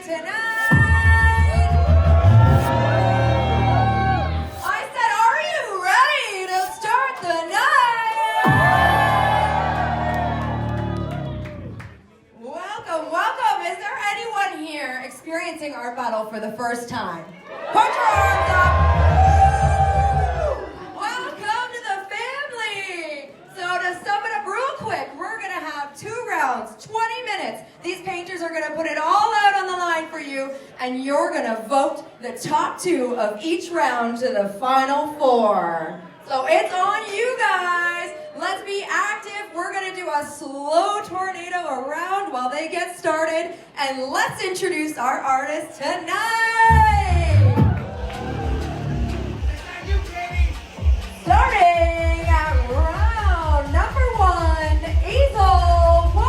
tonight. I said, are you ready to start the night? Welcome, welcome. Is there anyone here experiencing Art Battle for the first time? Put your arms up. Welcome to the family. So to sum it up real quick, we're going to have 2 rounds, 20 minutes. These painters are going to put it all out on the line for you, and you're going to vote the top 2 of each round to the final 4. So it's on you guys. Let's be active. We're going to do a slow tornado around while they get started, and let's introduce our artists tonight. Starting at round number 1, Easel 1,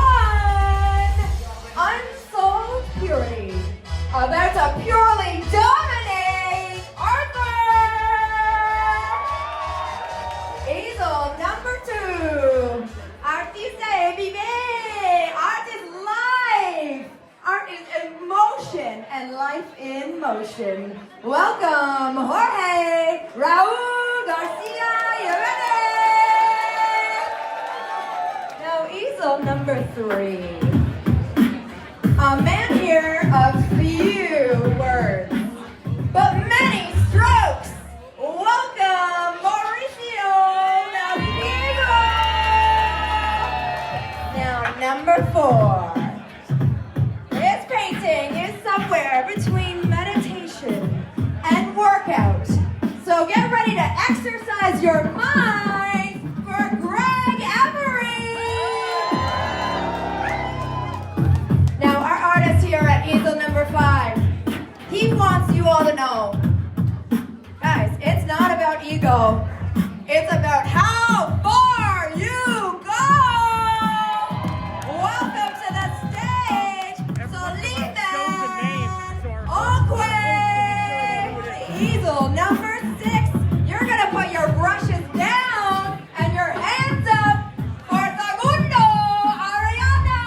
Unsold Purity. About to purely dominate Arthur. Easel number 2, Artiste Vive. Art is life. Art is emotion and life in motion. Welcome, Jorge Raul Garcia. You ready? Now, easel number 3. A man here of few words, but many strokes. Welcome, Mauricio Navigo. Now, number 4. His painting is somewhere between meditation and workout. So get ready to exercise your mind for Greg Emery. Now, our artist here at easel number 5, he wants you all to know, guys, it's not about ego. It's about how far you go. Welcome to the stage, Soliman Onkwe. Easel number 6. You're gonna put your brushes down and your hands up for Segundo Ariana.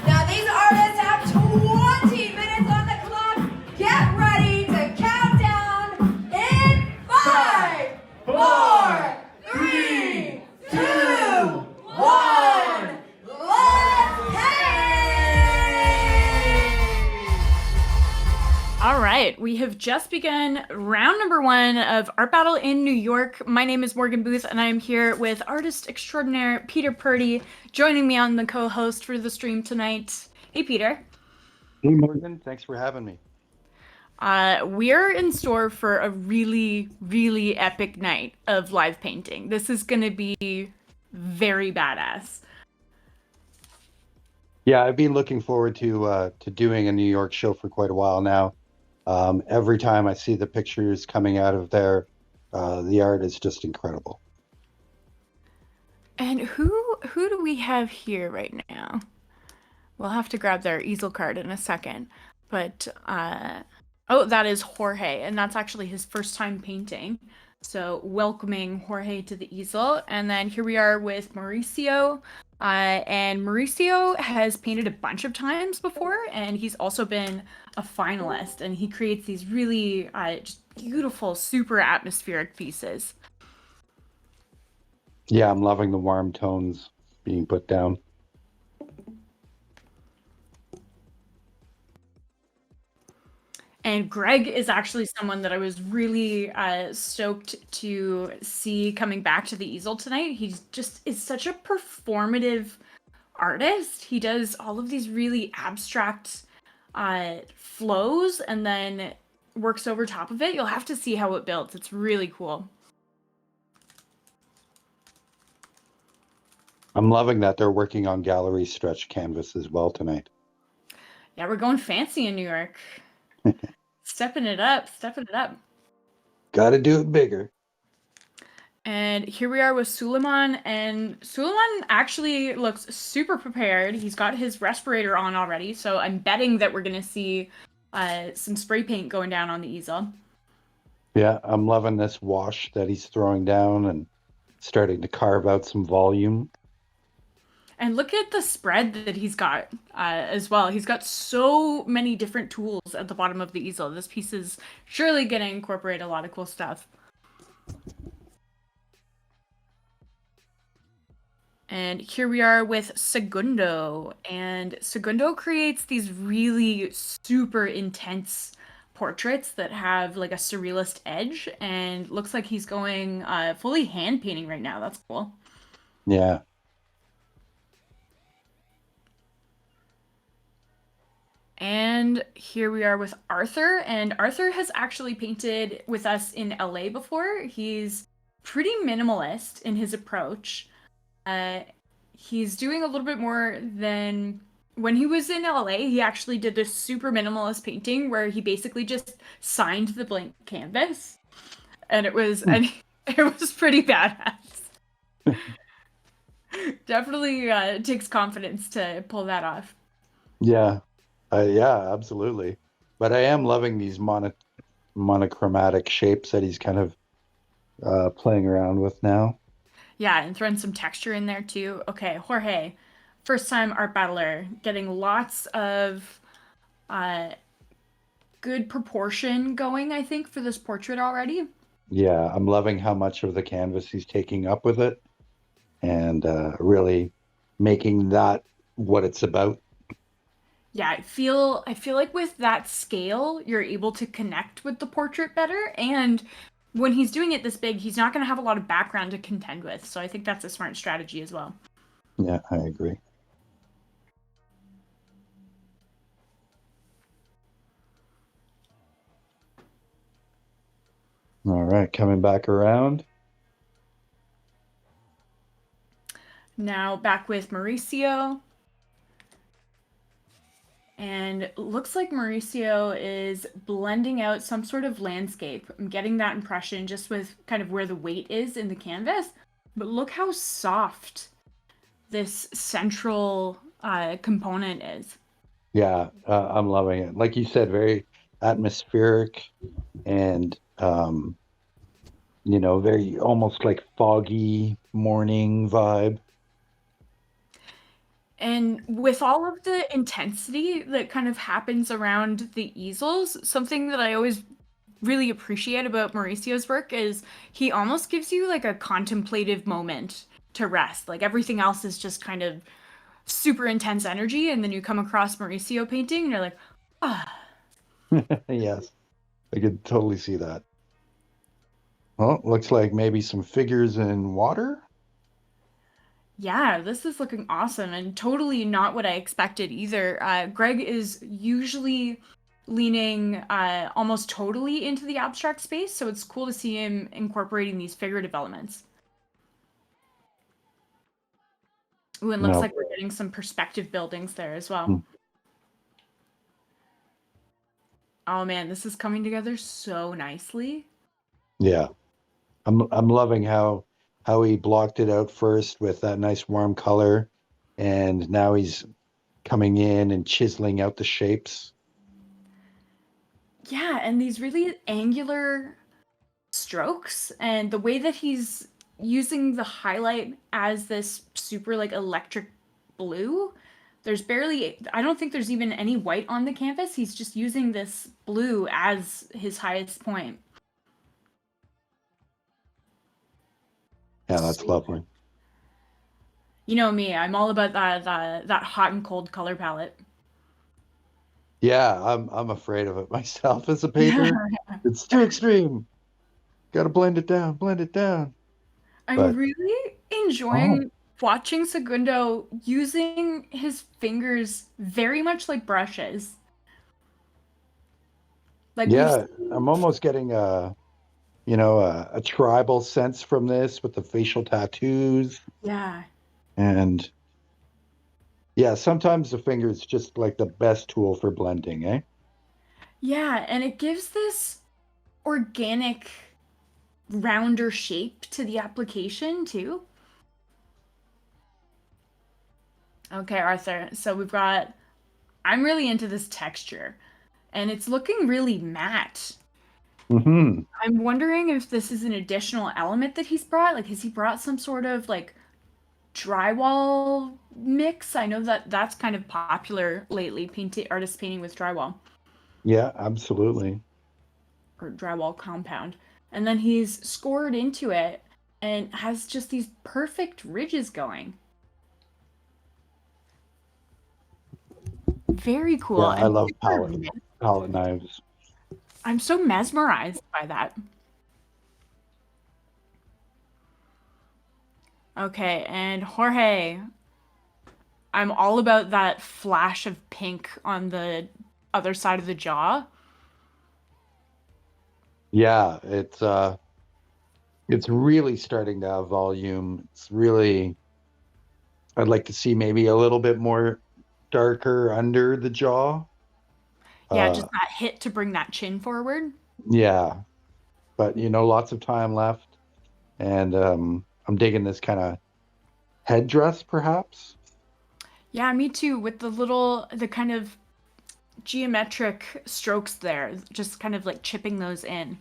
Now these artists have 20 minutes on the clock. Get ready to count down in 5, 4, 3, 2, 1. Let's paint! All right, we have just begun round number 1 of Art Battle in New York. My name is Morgan Booth, and I am here with artist extraordinaire Peter Purdy, joining me on the co-host for the stream tonight. Hey, Peter. Hey, Morgan. Thanks for having me. We're in store for a really, really epic night of live painting. This is going to be very badass. Yeah, I've been looking forward to doing a New York show for quite a while now. Every time I see the pictures coming out of there, the art is just incredible. And who do we have here right now? We'll have to grab their easel card in a second. But, oh, that is Jorge, and that's actually his first time painting. So welcoming Jorge to the easel. And then here we are with Mauricio. And Mauricio has painted a bunch of times before, and he's also been a finalist. And he creates these really just beautiful, super atmospheric pieces. Yeah, I'm loving the warm tones being put down. And Greg is actually someone that I was really stoked to see coming back to the easel tonight. He just is such a performative artist. He does all of these really abstract flows and then works over top of it. You'll have to see how it builds. It's really cool. I'm loving that they're working on gallery stretch canvas as well tonight. Yeah, we're going fancy in New York. Stepping it up. Got to do it bigger. And here we are with Suleiman, and Suleiman actually looks super prepared. He's got his respirator on already, so I'm betting that we're going to see some spray paint going down on the easel. Yeah, I'm loving this wash that he's throwing down and starting to carve out some volume. And look at the spread that he's got as well. He's got so many different tools at the bottom of the easel. This piece is surely going to incorporate a lot of cool stuff. And here we are with Segundo. And Segundo creates these really super intense portraits that have like a surrealist edge, and looks like he's going fully hand painting right now. That's cool. Yeah. And here we are with Arthur, and Arthur has actually painted with us in LA before. He's pretty minimalist in his approach. He's doing a little bit more than when he was in LA. He actually did this super minimalist painting where he basically just signed the blank canvas, and it was it was pretty badass. Definitely takes confidence to pull that off. Yeah. Yeah, absolutely. But I am loving these monochromatic shapes that he's kind of playing around with now. Yeah, and throwing some texture in there too. Okay, Jorge, first time art battler, getting lots of good proportion going, I think, for this portrait already. Yeah, I'm loving how much of the canvas he's taking up with it, and really making that what it's about. Yeah, I feel like with that scale, you're able to connect with the portrait better, and when he's doing it this big, he's not going to have a lot of background to contend with. So I think that's a smart strategy as well. Yeah, I agree. All right, coming back around. Now back with Mauricio. And looks like Mauricio is blending out some sort of landscape. I'm getting that impression just with kind of where the weight is in the canvas. But look how soft this central component is. Yeah, I'm loving it. Like you said, very atmospheric and very almost like foggy morning vibe. And with all of the intensity that kind of happens around the easels, something that I always really appreciate about Mauricio's work is he almost gives you like a contemplative moment to rest. Like everything else is just kind of super intense energy, and then you come across Mauricio painting and you're like, ah. Yes, I could totally see that. Well, looks like maybe some figures in water. Yeah, this is looking awesome and totally not what I expected either. Greg is usually leaning almost totally into the abstract space, so it's cool to see him incorporating these figurative elements. Ooh, and looks No. like we're getting some perspective buildings there as well. Mm. Oh man, this is coming together so nicely. Yeah, I'm loving how he blocked it out first with that nice warm color, and now he's coming in and chiseling out the shapes. Yeah, and these really angular strokes and the way that he's using the highlight as this super like electric blue. There's barely, I don't think there's even any white on the canvas. He's just using this blue as his highest point. Yeah, that's lovely. You know me, I'm all about that hot and cold color palette. Yeah, I'm afraid of it myself as a Yeah. painter. It's too extreme. Got to blend it down, blend it down. I'm But really oh, enjoying watching Segundo using his fingers very much like brushes. Like we've yeah, I'm almost getting a tribal sense from this with the facial tattoos. yeah. And yeah, sometimes the finger is just like the best tool for blending, eh? Yeah, and it gives this organic, rounder shape to the application too. Okay, Arthur. So we've got, I'm really into this texture, and it's looking really matte. Hmm. I'm wondering if this is an additional element that he's brought. Like, has he brought some sort of like drywall mix. I know that that's kind of popular lately, artists painting with drywall Yeah, absolutely. or drywall compound. And then he's scored into it and has just these perfect ridges going. Very cool. Yeah, I And love super vivid. palette knives. I'm so mesmerized by that. Okay, and Jorge, I'm all about that flash of pink on the other side of the jaw. Yeah, it's really starting to have volume. It's really, I'd like to see maybe a little bit more darker under the jaw. Yeah, just Uh, that hit to bring that chin forward. yeah, but lots of time left, and I'm digging this kind of headdress, perhaps. Yeah, me too, with the kind of geometric strokes there, just kind of like chipping those in.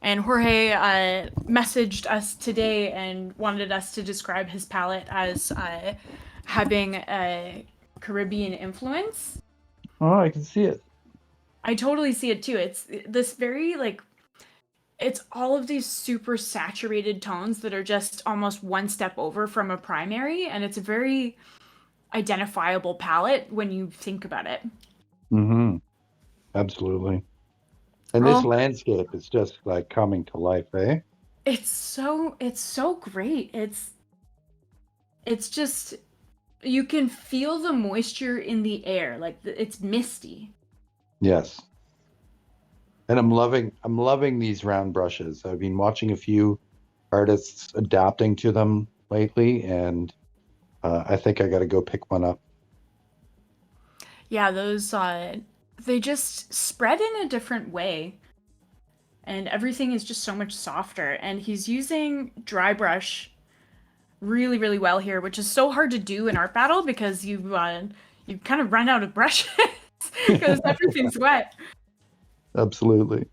And Jorge messaged us today and wanted us to describe his palette as having a Caribbean influence. Oh, I can see it. I totally see it too. It's this very like it's all of these super saturated tones that are just almost one step over from a primary, and it's a very identifiable palette when you think about it. Mm-hmm. Absolutely. And this Oh, landscape is just like coming to life, eh? it's so great. It's just you can feel the moisture in the air, like it's misty. Yes. And I'm loving these round brushes. I've been watching a few artists adapting to them lately, and I think I got to go pick one up. Yeah, those they just spread in a different way, and everything is just so much softer. And he's using dry brush really, really well here, which is so hard to do in art battle because you kind of run out of brushes because everything's wet. Absolutely.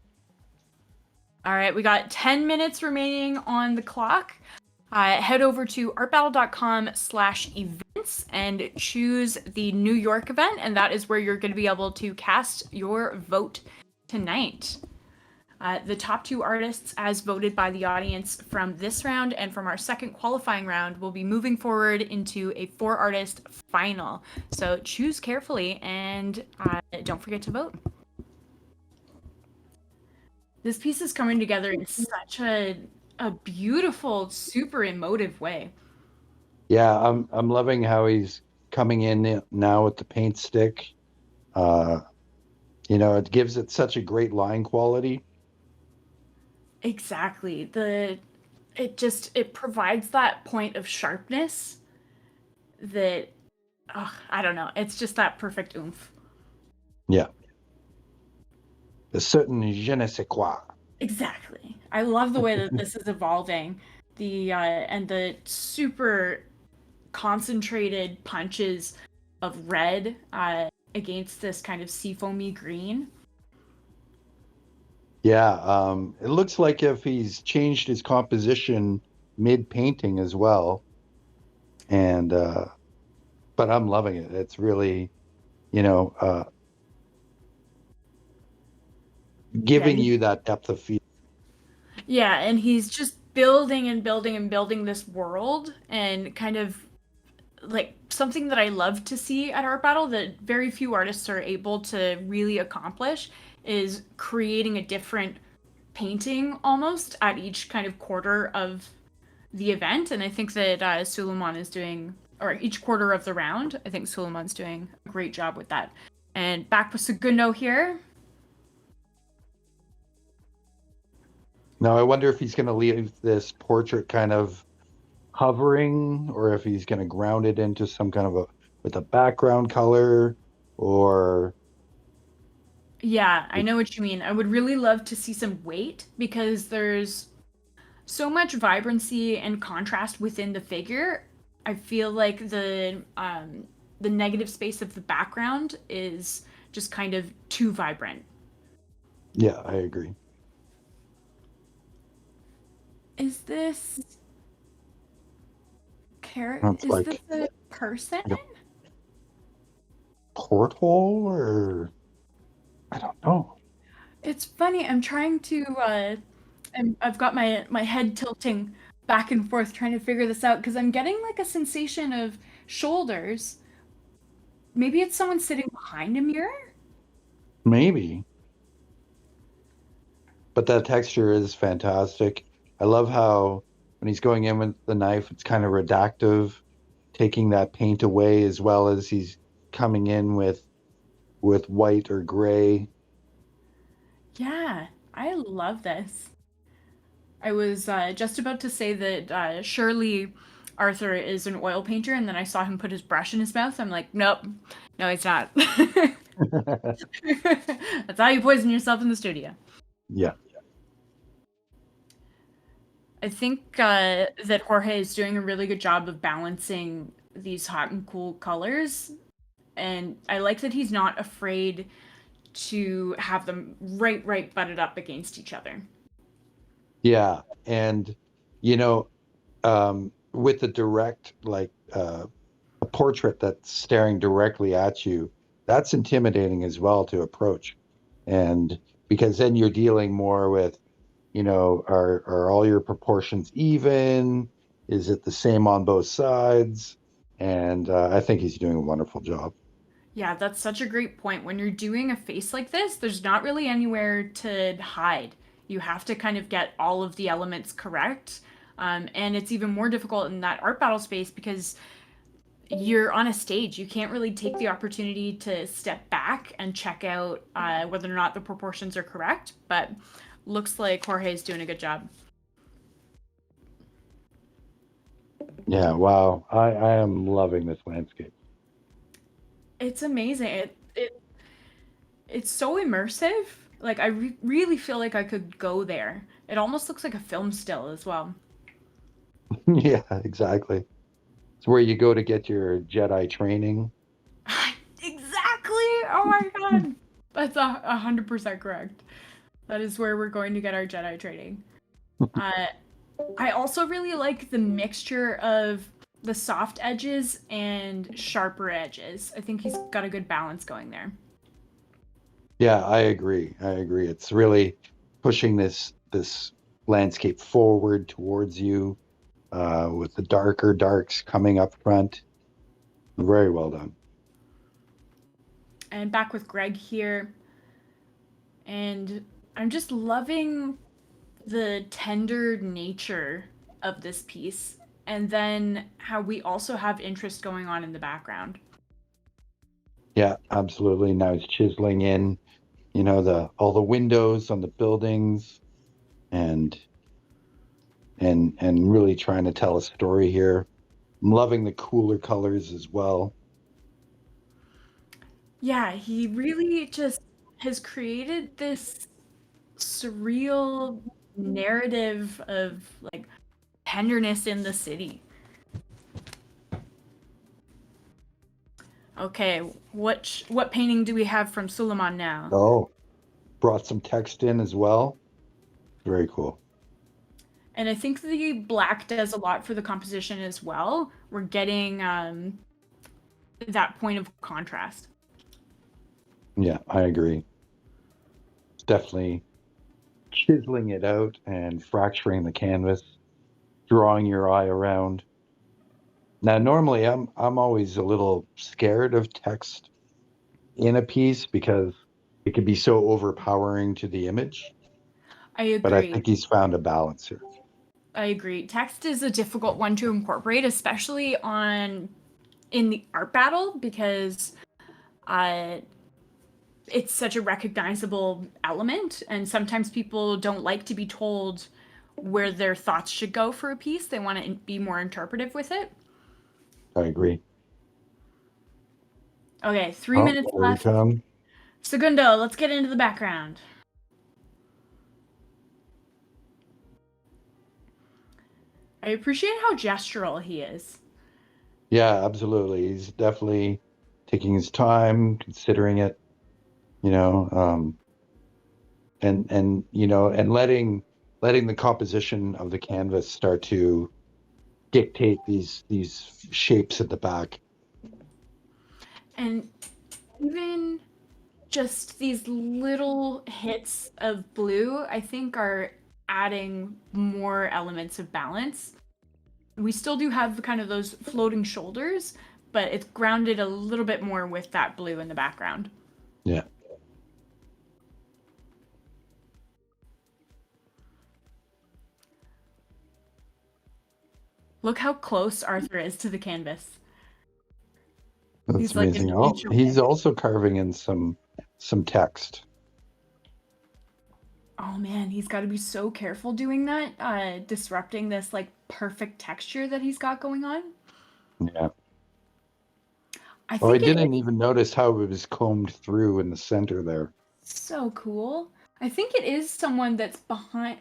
All right, we got 10 minutes remaining on the clock. Head over to artbattle.com/events and choose the New York event, and that is where you're going to be able to cast your vote tonight. The top two artists, as voted by the audience from this round and from our second qualifying round, will be moving forward into a 4-artist final. So choose carefully and don't forget to vote. This piece is coming together in such a beautiful, super emotive way. Yeah, I'm loving how he's coming in now with the paint stick. Uh, it gives it such a great line quality. Exactly. It provides that point of sharpness that I don't know. It's just that perfect oomph. Yeah. A certain je ne sais quoi. Exactly. I love the way that this is evolving. And the super concentrated punches of red against this kind of seafoamy green. Yeah, it looks like if he's changed his composition mid painting as well. And but I'm loving it. It's really, you know, uh, Yeah, giving you that depth of field. yeah, and he's just building and building and building this world and kind of like something that I love to see at Art Battle that very few artists are able to really accomplish is creating a different painting almost at each kind of quarter of the event. And I think that Suleiman is doing, or each quarter of the round, I think Suleiman's doing a great job with that. And back with Segundo here. Now, I wonder if he's going to leave this portrait kind of hovering, or if he's going to ground it into some kind of with a background color, or Yeah, I know what you mean. I would really love to see some weight because there's so much vibrancy and contrast within the figure. I feel like the negative space of the background is just kind of too vibrant. yeah, I agree. Is this It's Is this like a person? a porthole, or I don't know. It's funny. I'm trying to. I've got my head tilting back and forth trying to figure this out because I'm getting like a sensation of shoulders. Maybe it's someone sitting behind a mirror. Maybe, but that texture is fantastic. I love how when he's going in with the knife, it's kind of reductive, taking that paint away as well as he's coming in with white or gray. Yeah, I love this. I was just about to say that surely Arthur is an oil painter, and then I saw him put his brush in his mouth. I'm like, nope, no, he's not. That's how you poison yourself in the studio. Yeah. I think that Jorge is doing a really good job of balancing these hot and cool colors. And I like that he's not afraid to have them right butted up against each other. Yeah. And, you know, with the direct, like a portrait that's staring directly at you, that's intimidating as well to approach. And because then you're dealing more with, are all your proportions even? Is it the same on both sides? And I think he's doing a wonderful job. Yeah, that's such a great point. When you're doing a face like this, there's not really anywhere to hide. You have to kind of get all of the elements correct. And it's even more difficult in that art battle space because you're on a stage. You can't really take the opportunity to step back and check out whether or not the proportions are correct. But looks like Jorge's doing a good job. Yeah, wow. I am loving this landscape. It's amazing. It's so immersive. Like really feel like I could go there. It almost looks like a film still as well. Yeah, exactly. It's where you go to get your Jedi training. Exactly. Oh my god. That's 100% correct. That is where we're going to get our Jedi training. Uh, I also really like the mixture of the soft edges and sharper edges. I think he's got a good balance going there. Yeah, I agree. I agree. It's really pushing this landscape forward towards you, with the darker darks coming up front. Very well done. And back with Greg here. And I'm just loving the tender nature of this piece. And then how we also have interest going on in the background. Yeah, absolutely. Now it's chiseling in, the all the windows on the buildings, and and really trying to tell a story here. I'm loving the cooler colors as well. Yeah, he really just has created this surreal narrative of like tenderness in the city. Okay, what painting do we have from Suleiman now? Oh, brought some text in as well. Very cool. And I think the black does a lot for the composition as well. We're getting that point of contrast. Yeah, I agree. It's definitely chiseling it out and fracturing the canvas, drawing your eye around. Now, normally I'm always a little scared of text in a piece because it could be so overpowering to the image, I but I agree. think he's found a balance here. I agree. Text is a difficult one to incorporate, especially in the art battle because uh, it's such a recognizable element, and sometimes people don't like to be told where their thoughts should go for a piece. They want to be more interpretive with it. I agree. Okay, 3 minutes Here we left. come. Segundo, let's get into the background. I appreciate how gestural he is. Yeah, absolutely. He's definitely taking his time, considering it, you know, and letting the composition of the canvas start to dictate these shapes at the back. And even just these little hits of blue, I think, are adding more elements of balance. We still do have kind of those floating shoulders, but it's grounded a little bit more with that blue in the background. Yeah. Look how close Arthur is to the canvas. That's He's like amazing. an Oh, inch he's away. also carving in some text. Oh man, he's got to be so careful doing that, disrupting this like perfect texture that he's got going on. Yeah. I Oh, I think it didn't is even notice how it was combed through in the center there. so cool. I think it is someone that's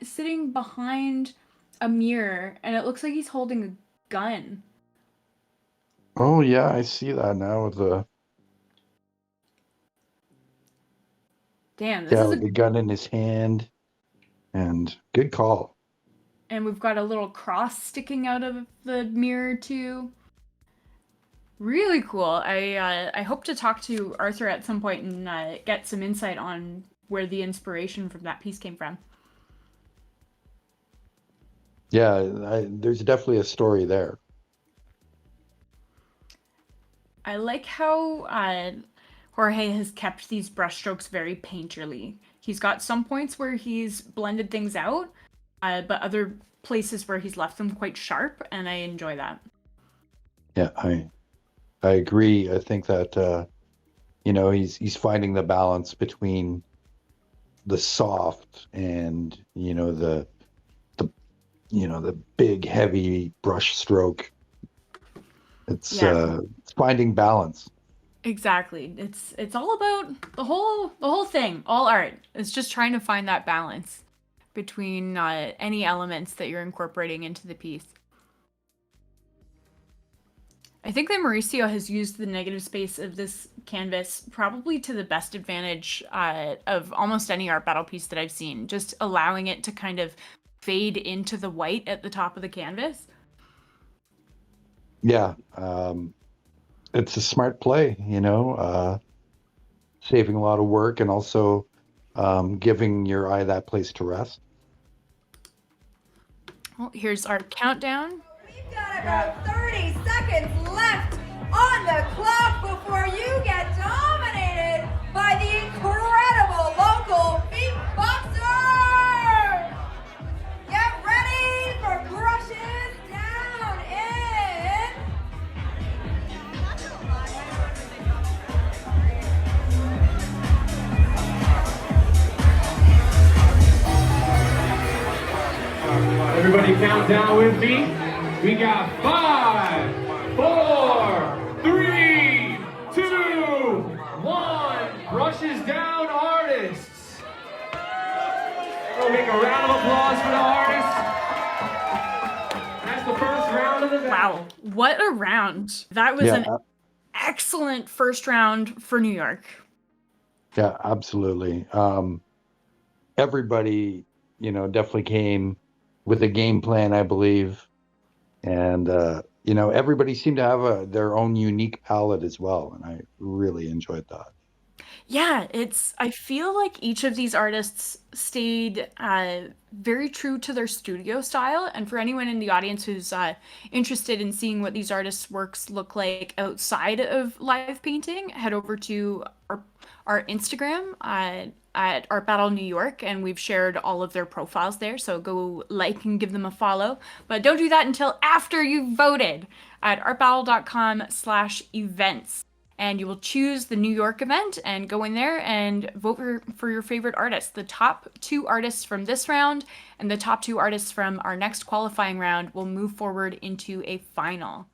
sitting behind a mirror, and it looks like he's holding a gun. Oh yeah, I see that now with the Damn, this yeah, is a with the gun in his hand. And good call. and we've got a little cross sticking out of the mirror too. Really cool. I hope to talk to Arthur at some point and get some insight on where the inspiration from that piece came from. Yeah, there's definitely a story there. I like how Jorge has kept these brushstrokes very painterly. He's got some points where he's blended things out, but other places where he's left them quite sharp, and I enjoy that. Yeah, I agree. I think that he's finding the balance between the soft and the big heavy brush stroke. Yeah, It's finding balance. exactly. It's all about the whole thing. All art. It's just trying to find that balance between any elements that you're incorporating into the piece. I think that Mauricio has used the negative space of this canvas probably to the best advantage of almost any art battle piece that I've seen, just allowing it to kind of fade into the white at the top of the canvas. Yeah, it's a smart play, saving a lot of work and also giving your eye that place to rest. Well, here's our countdown. We've got about 30 seconds left on the clock before you get dominated by the incredible local beatboxer. Get ready for brushes down in Everybody count down with me. We got 5, 4, 3, 2, 1. Brushes down, artists. We'll make a round of applause for the artists. That's the first round of the battle. Wow, what a round. That was an excellent first round for New York. Yeah, absolutely. Everybody, definitely came with a game plan, I believe. And, everybody seemed to have their own unique palette as well. And I really enjoyed that. Yeah, I feel like each of these artists stayed very true to their studio style. And for anyone in the audience who's interested in seeing what these artists' works look like outside of live painting, head over to our Instagram at Art Battle New York, and we've shared all of their profiles there. So go like and give them a follow. But don't do that until after you've voted at artbattle.com/events. And you will choose the New York event and go in there and vote for your favorite artists. The top 2 artists from this round and the top 2 artists from our next qualifying round will move forward into a final.